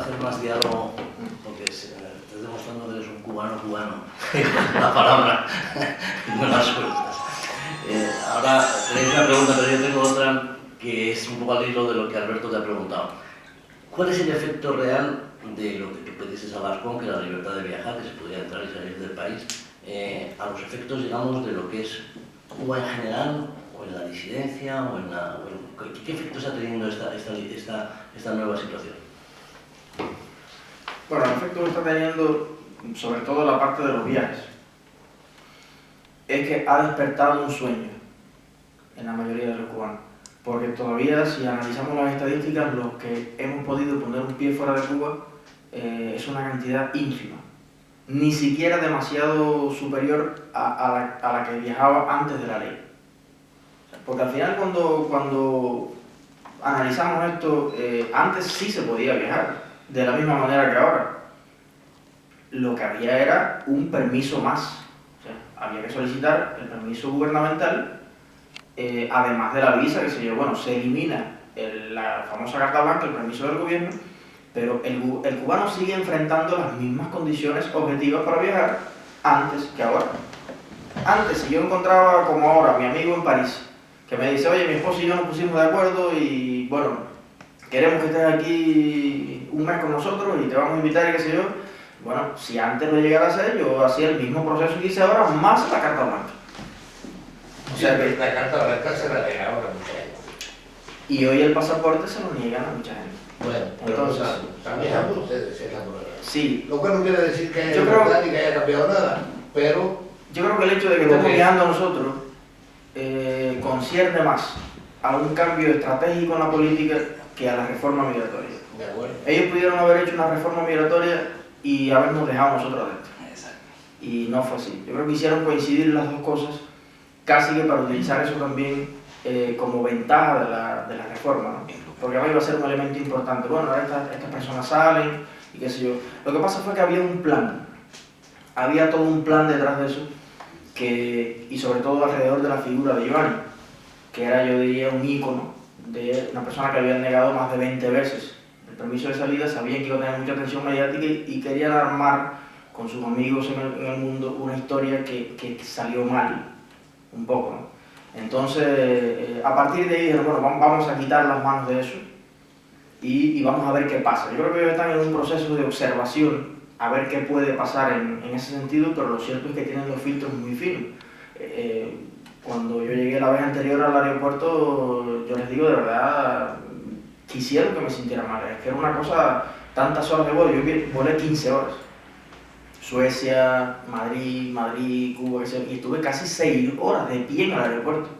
hacer más diálogo, porque estás demostrando que eres un cubano, la palabra, no la sueltas. Ahora tenéis una pregunta, pero yo tengo otra que es un poco al hilo de lo que Alberto te ha preguntado. ¿Cuál es el efecto real de lo que tú pediste a Alarcón, que era la libertad de viajar, que se podía entrar y salir del país, a los efectos, digamos, de lo que es Cuba en general, o en la disidencia, o en la... ¿Qué efectos está teniendo esta nueva situación? Bueno, el efecto que está teniendo, sobre todo la parte de los viajes, es que ha despertado un sueño en la mayoría de los cubanos. Porque todavía, si analizamos las estadísticas, los que hemos podido poner un pie fuera de Cuba es una cantidad ínfima. Ni siquiera demasiado superior a la que viajaba antes de la ley. Porque al final cuando analizamos esto, antes sí se podía viajar, de la misma manera que ahora. Lo que había era un permiso más. O sea, había que solicitar el permiso gubernamental, además de la visa, que se yo, bueno, se elimina la famosa carta blanca, el permiso del gobierno, pero el cubano sigue enfrentando las mismas condiciones objetivas para viajar antes que ahora. Antes, si yo encontraba, como ahora, a mi amigo en París, que me dice, oye, mi esposo y yo nos pusimos de acuerdo y, bueno, queremos que estés aquí un mes con nosotros y te vamos a invitar y qué sé yo. Bueno, si antes lo llegara a hacer, yo hacía el mismo proceso que hice ahora, más la carta blanca. O sea que la carta blanca se la deja ahora a mucha gente. Y hoy el pasaporte se lo niegan a mucha gente. Bueno, entonces, están viajando ustedes, es la prueba. Sí. Lo cual no quiere decir que haya verdad ni que haya cambiado nada, pero... Yo creo que el hecho de que estemos viajando nosotros concierne más a un cambio estratégico en la política que a la reforma migratoria. De acuerdo. Ellos pudieron haber hecho una reforma migratoria y habernos dejado nosotros adentro. Exacto. Y no fue así. Yo creo que hicieron coincidir las dos cosas, casi que para utilizar eso también como ventaja de la reforma, ¿no? Porque ahora iba a ser un elemento importante. Bueno, ahora estas personas salen y qué sé yo. Lo que pasa fue que había un plan. Había todo un plan detrás de eso, y sobre todo alrededor de la figura de Giovanni, que era, yo diría, un ícono de una persona que habían negado más de 20 veces el permiso de salida, sabían que iba a tener mucha atención mediática y querían armar con sus amigos en el mundo una historia que salió mal, un poco, ¿no? Entonces, a partir de ahí dijeron, bueno, vamos a quitar las manos de eso y vamos a ver qué pasa. Yo creo que ellos están en un proceso de observación, a ver qué puede pasar en ese sentido, pero lo cierto es que tienen los filtros muy finos. Cuando yo llegué la vez anterior al aeropuerto, yo les digo, de verdad, quisieron que me sintiera mal. Es que era una cosa, tantas horas de vuelo, yo volé 15 horas. Suecia, Madrid, Cuba, y estuve casi 6 horas de pie en el aeropuerto.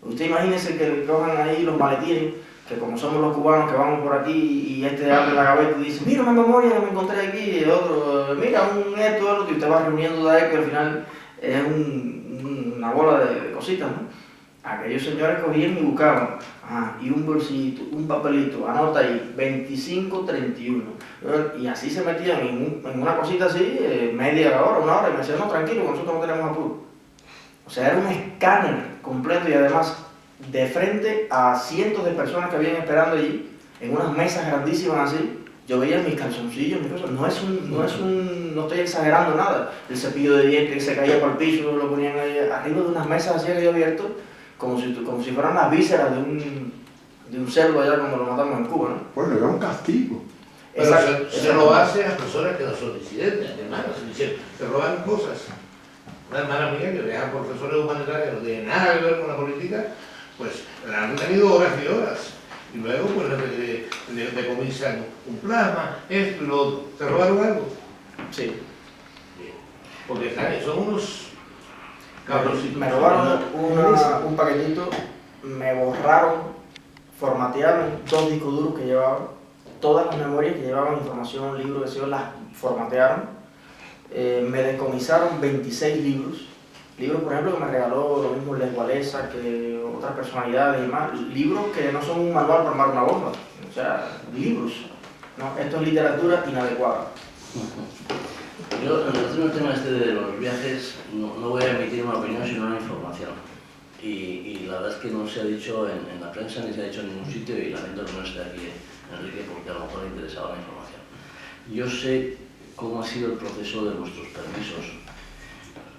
Usted imagínese que cojan ahí los maletines, que como somos los cubanos que vamos por aquí y este abre la gaveta y dice, mira una memoria que me encontré aquí, y el otro, mira un esto, el otro, y usted va reuniendo de ahí que al final es una bola de cositas, ¿no? Aquellos señores cogían y buscaban, y un bolsito, un papelito, anota ahí, 2531, y así se metían en una cosita así, media hora, una hora, y me decían, no, tranquilo, nosotros no tenemos apuro. O sea, era un escáner completo y además de frente a cientos de personas que habían esperando allí, en unas mesas grandísimas así. Yo veía mis calzoncillos, mis cosas, no estoy exagerando nada. El cepillo de dientes que se caía por el piso, lo ponían ahí arriba de unas mesas así que yo abierto, como si fueran las vísceras de un cerdo allá cuando lo matamos en Cuba, ¿no? Bueno, era un castigo. Pero se lo hace a personas que no son disidentes, hermanos, se roban cosas. Una hermana mía que viaja por profesores humanitarios, no tiene nada que ver con la política, pues la han tenido horas y horas. Y luego pues le decomisan un plasma, esto y lo otro. ¿Se robaron algo? Sí. Porque son unos cabrositos. Me robaron un paquetito, me borraron, formatearon 2 discos duros que llevaba, todas las memorias que llevaban información, libros, que se las formatearon. Me decomisaron 26 libros, por ejemplo que me regaló lo mismo Les Wałęsa que otras personalidades y más, libros que no son un manual para armar una bomba, o sea, libros, ¿no? Esto es literatura inadecuada. Yo, en el tema de los viajes, no voy a emitir una opinión sino una información. Y la verdad es que no se ha dicho en la prensa ni se ha dicho en ningún sitio, y lamento que no esté aquí Enrique, porque a lo mejor le interesaba la información. Yo sé cómo ha sido el proceso de vuestros permisos.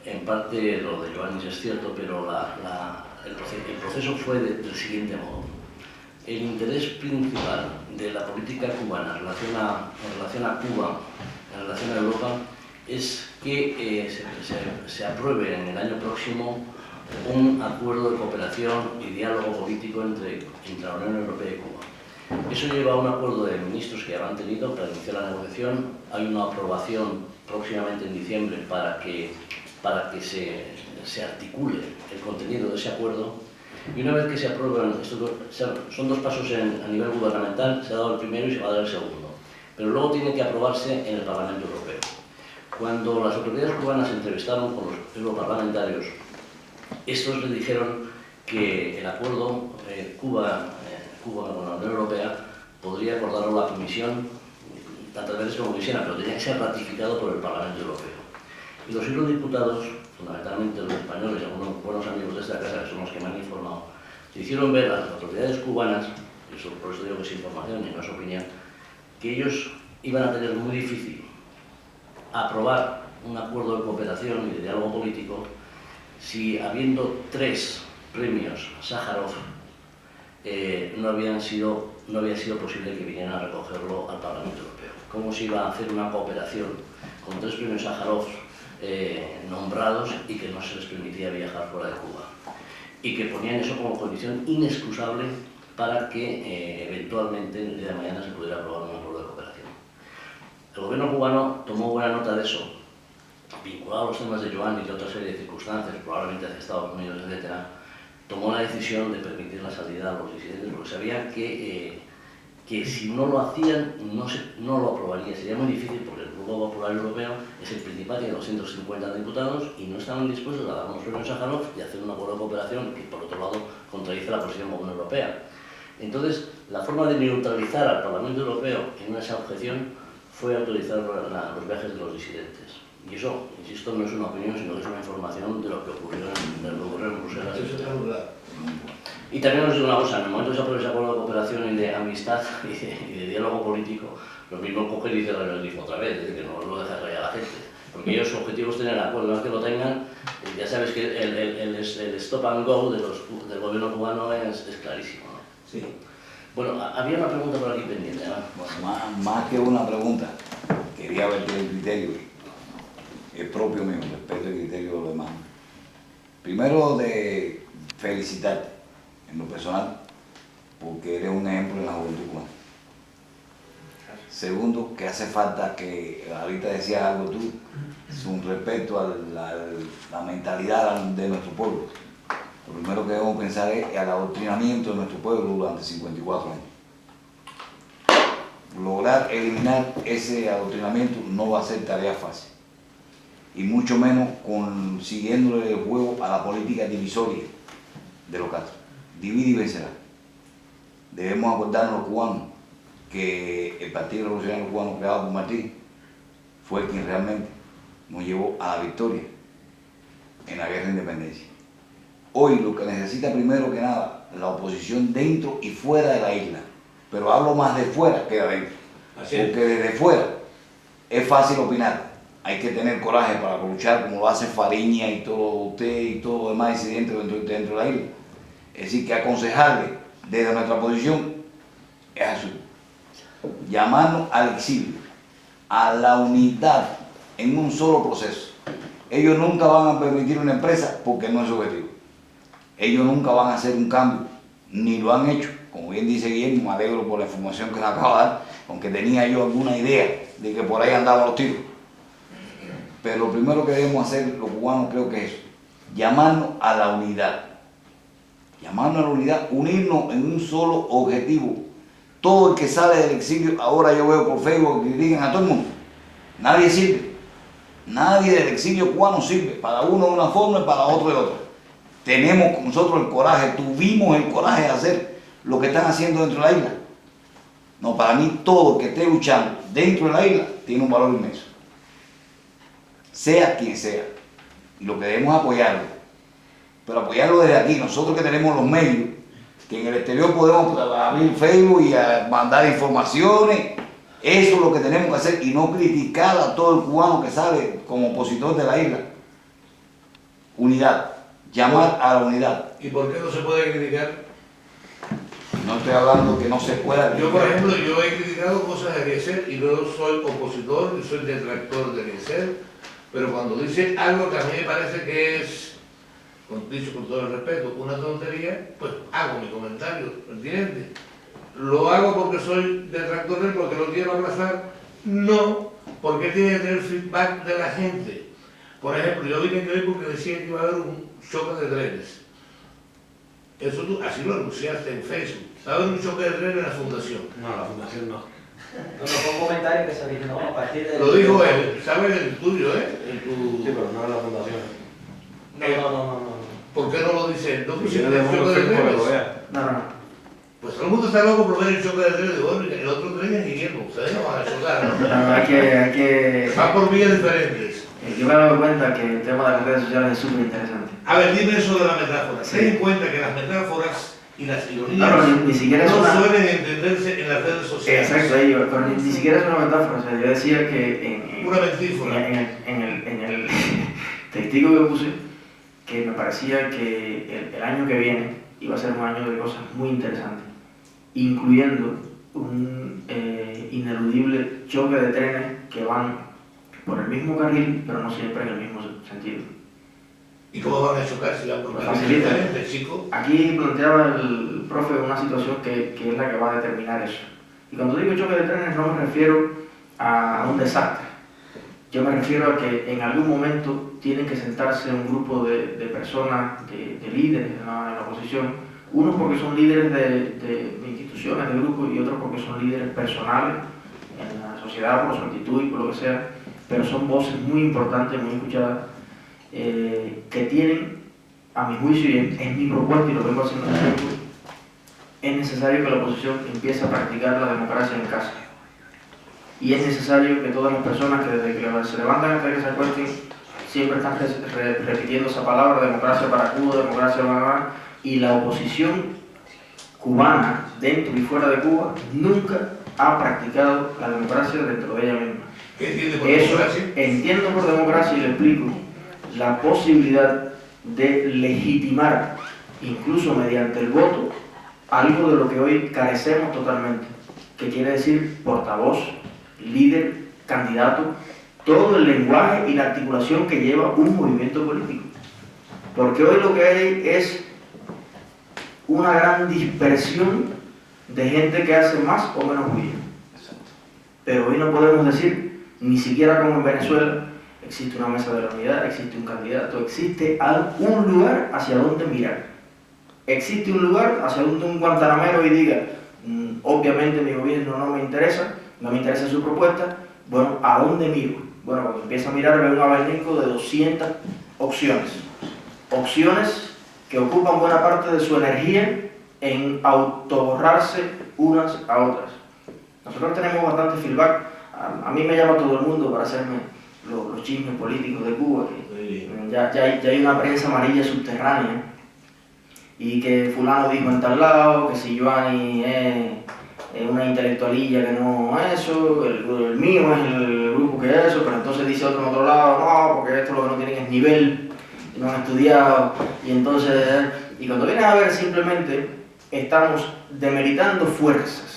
En parte lo de Joanis es cierto, pero el proceso fue del siguiente modo. El interés principal de la política cubana en relación a Cuba, en relación a Europa, es que se apruebe en el año próximo un acuerdo de cooperación y diálogo político entre la Unión Europea y Cuba. Eso lleva a un acuerdo de ministros que ya lo han tenido para iniciar la negociación. Hay una aprobación próximamente en diciembre para que se articule el contenido de ese acuerdo. Y una vez que se aprueban, son dos pasos a nivel gubernamental, se ha dado el primero y se va a dar el segundo. Pero luego tiene que aprobarse en el Parlamento Europeo. Cuando las autoridades cubanas se entrevistaron con los europarlamentarios, estos le dijeron que el acuerdo Cuba con la Unión Europea podría acordarlo la Comisión, tantas veces como quisiera, pero tenía que ser ratificado por el Parlamento Europeo. Y los eurodiputados, fundamentalmente los españoles y algunos buenos amigos de esta casa, que son los que me han informado, se hicieron ver a las autoridades cubanas, y eso, por eso digo que es información y no es opinión, que ellos iban a tener muy difícil aprobar un acuerdo de cooperación y de diálogo político si, habiendo 3 premios Sájarov, no había sido posible que vinieran a recogerlo al Parlamento Europeo. ¿Cómo se iba a hacer una cooperación con 3 premios Sájarov nombrados y que no se les permitía viajar fuera de Cuba? Y que ponían eso como condición inexcusable para que eventualmente el día de mañana se pudiera aprobar un acuerdo de cooperación. El gobierno cubano tomó buena nota de eso, vinculado a los temas de Joan y de otra serie de circunstancias, probablemente hacia Estados Unidos, etc., tomó la decisión de permitir la salida a los disidentes, porque sabía que si no lo hacían, no lo aprobaría. Sería muy difícil, porque el Grupo Popular Europeo es el principal, tiene 250 diputados, y no estaban dispuestos a dar unos premios Sájarov y hacer un acuerdo de cooperación que, por otro lado, contradice la posición de la Unión Europea. Entonces, la forma de neutralizar al Parlamento Europeo en esa objeción fue autorizar los viajes de los disidentes. Y eso, insisto, no es una opinión, sino que es una información de lo que ocurrió en Bruselas. Y también os digo una cosa, en el momento que se apruebe ese acuerdo de cooperación y de amistad y de diálogo político, lo mismo coge y dice el realismo otra vez, es decir, que no lo deja reír a la gente. Porque ellos su objetivo es tener acuerdo, una vez que lo tengan, ya sabes que el stop and go del gobierno cubano es clarísimo, ¿no? Sí. Bueno, había una pregunta por aquí pendiente, ¿no? Bueno, más que una pregunta, quería ver el criterio, el propio mío, respeto el criterio de los demás. Primero, de felicitarte en lo personal, porque eres un ejemplo en la juventud cubana. Segundo, que hace falta que, ahorita decías algo tú, es un respeto a la mentalidad de nuestro pueblo. Lo primero que debemos pensar es el adoctrinamiento de nuestro pueblo durante 54 años. Lograr eliminar ese adoctrinamiento no va a ser tarea fácil, y mucho menos siguiéndole el juego a la política divisoria de los Castro. Divide y vencerá. Debemos acordarnos los cubanos que el Partido Revolucionario Cubano, creado por Martí, fue quien realmente nos llevó a la victoria en la guerra de independencia. Hoy lo que necesita primero que nada la oposición dentro y fuera de la isla, pero hablo más de fuera que de adentro, porque desde fuera es fácil opinar, hay que tener coraje para luchar como lo hace Fariña y todo usted y todo lo demás disidentes dentro de la isla. Es decir, que aconsejarle desde nuestra posición es azul. Llamarnos al exilio, a la unidad en un solo proceso. Ellos nunca van a permitir una empresa porque no es su objetivo. Ellos nunca van a hacer un cambio, ni lo han hecho. Como bien dice Guillermo, me alegro por la información que nos acaba de dar, aunque tenía yo alguna idea de que por ahí andaban los tiros. Pero lo primero que debemos hacer los cubanos creo que es eso, llamarnos a la unidad. Llamarnos a la unidad, unirnos en un solo objetivo. Todo el que sale del exilio, ahora yo veo por Facebook que critican a todo el mundo. Nadie sirve. Nadie del exilio cubano sirve. Para uno de una forma y para otro de otra. Tenemos con nosotros el coraje, tuvimos el coraje de hacer lo que están haciendo dentro de la isla. No, para mí todo el que esté luchando dentro de la isla tiene un valor inmenso. Sea quien sea. Y lo que debemos apoyarlo. Pero apoyarlo desde aquí, nosotros que tenemos los medios, que en el exterior podemos abrir Facebook y mandar informaciones. Eso es lo que tenemos que hacer y no criticar a todo el cubano que sale como opositor de la isla. Unidad, llamar a la unidad. ¿Y por qué no se puede criticar? No estoy hablando que no se pueda Yo, por criticar. ejemplo, yo he criticado cosas de Eliezer y no soy opositor, ni soy detractor de Eliezer, pero cuando dice algo que a mí me parece que es, dicho con todo el respeto, una tontería, pues hago mi comentario, ¿entiendes? ¿Lo hago porque soy detractor de él, porque lo quiero abrazar? No, porque tiene que tener feedback de la gente. Por ejemplo, yo vine hoy porque decía que iba a haber un choque de trenes. Eso tú, así lo anunciaste en Facebook. Va a haber un choque de trenes en la fundación. No, la fundación no. No, fue un comentario que se originó a partir de... Lo dijo él, ¿sabes? El tuyo, ¿eh? En tu... Sí, pero no en la fundación. No. ¿Por qué no lo dice él? ¿No Si pusiste quieres, el choque de Facebook para que lo trenes? vea. No. Pues todo el mundo está loco por ver el choque de trenes de oro y el otro tren es Guillermo. Ustedes no van a chocar, ¿no? No, hay que... Van por vías diferentes. Yo me he dado cuenta que el tema de las redes sociales es súper interesante. A ver, dime eso de la metáfora. Sí. Ten en cuenta que las metáforas y las ironías No, ni siquiera es no una... suelen entenderse en las redes sociales. Exacto, ahí, pero ni siquiera es una metáfora. O sea, yo decía que Una mentífora. en el testigo que puse, que me parecía que el año que viene iba a ser un año de cosas muy interesantes, incluyendo un ineludible choque de trenes que van por el mismo carril, pero no siempre en el mismo sentido. ¿Y cómo van a chocar si van por Pues carriles facilita. diferentes, chico? Aquí planteaba el profe una situación que es la que va a determinar eso. Y cuando digo choque de trenes no me refiero a un desastre. Yo me refiero a que en algún momento tienen que sentarse un grupo de personas, de líderes en la oposición, unos porque son líderes de instituciones, de grupos, y otros porque son líderes personales en la sociedad por su actitud y por lo que sea, pero son voces muy importantes, muy escuchadas, que tienen, a mi juicio, y es mi propuesta y lo vengo haciendo hace tiempo, es necesario que la oposición empiece a practicar la democracia en casa. Y es necesario que todas las personas que desde que se levantan hasta que se acuesten siempre están repitiendo esa palabra, democracia para Cuba, democracia para... Y la oposición cubana, dentro y fuera de Cuba, nunca ha practicado la democracia dentro de ella misma. ¿Qué entiende por Eso democracia? entiendo por democracia y le explico la posibilidad de legitimar, incluso mediante el voto, algo de lo que hoy carecemos totalmente, que quiere decir portavoz, líder, candidato, todo el lenguaje y la articulación que lleva un movimiento político. Porque hoy lo que hay es una gran dispersión de gente que hace más o menos ruido. Pero hoy no podemos decir, ni siquiera como en Venezuela, existe una mesa de la unidad, existe un candidato, existe un lugar hacia donde mirar. Existe un lugar hacia donde un guantanamero y diga, obviamente mi gobierno no me interesa su propuesta, bueno, ¿a dónde miro? Bueno, cuando empieza a mirar ve un abanico de 200 opciones. Opciones que ocupan buena parte de su energía en autoborrarse unas a otras. Nosotros tenemos bastante feedback. A mí me llama todo el mundo para hacerme los chismes políticos de Cuba, que ya hay una prensa amarilla subterránea, y que fulano dijo en tal lado, que si Joanny es una intelectualilla que no eso, el mío es el grupo que es eso, pero entonces dice otro en otro lado, no, porque esto lo que no tienen es nivel, no han estudiado, y entonces, y cuando vienes a ver simplemente estamos demeritando fuerzas,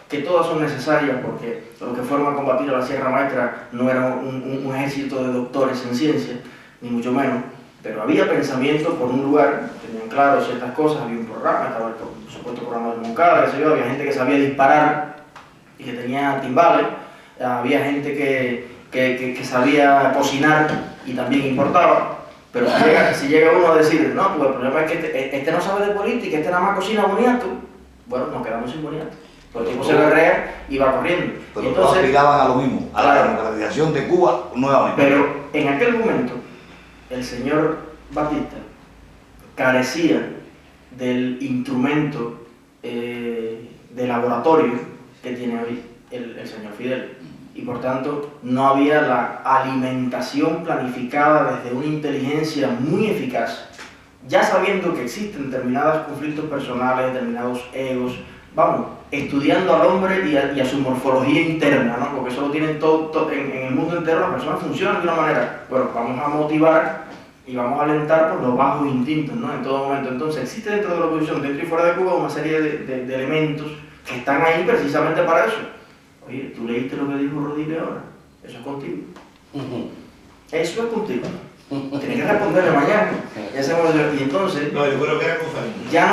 que todas son necesarias porque los que fueron a combatir a la Sierra Maestra no era un ejército de doctores en ciencia, ni mucho menos, pero había pensamiento por un lugar, tenían claro ciertas cosas, había un programa, estaba el supuesto programa de Moncada, había gente que sabía disparar y que tenía timbales, había gente que sabía cocinar y también importaba, pero si llega uno a decir, no, pues el problema es que este no sabe de política, este nada más cocina boniato, bueno, nos quedamos sin boniato. El tipo se berrea y va corriendo. Pero entonces, todos aspiraban a lo mismo, a la claro, democratización de Cuba nuevamente. pero en aquel momento, el señor Batista carecía del instrumento de laboratorio que tiene hoy el señor Fidel. Y por tanto, no había la alimentación planificada desde una inteligencia muy eficaz ya sabiendo que existen determinados conflictos personales, determinados egos, vamos, estudiando al hombre y a su morfología interna, ¿no? Porque eso lo tienen todo en el mundo entero, las personas funcionan de una manera. Bueno, vamos a motivar y vamos a alentar por los bajos instintos, ¿no? En todo momento. Entonces existe dentro de la oposición, dentro y fuera de Cuba, una serie de elementos que están ahí precisamente para eso. Oye, ¿tú leíste lo que dijo Rodríguez ahora? Eso es contigo. Eso es contigo. Tienes que responderle mañana. Y entonces, No, yo creo que era con familia. ya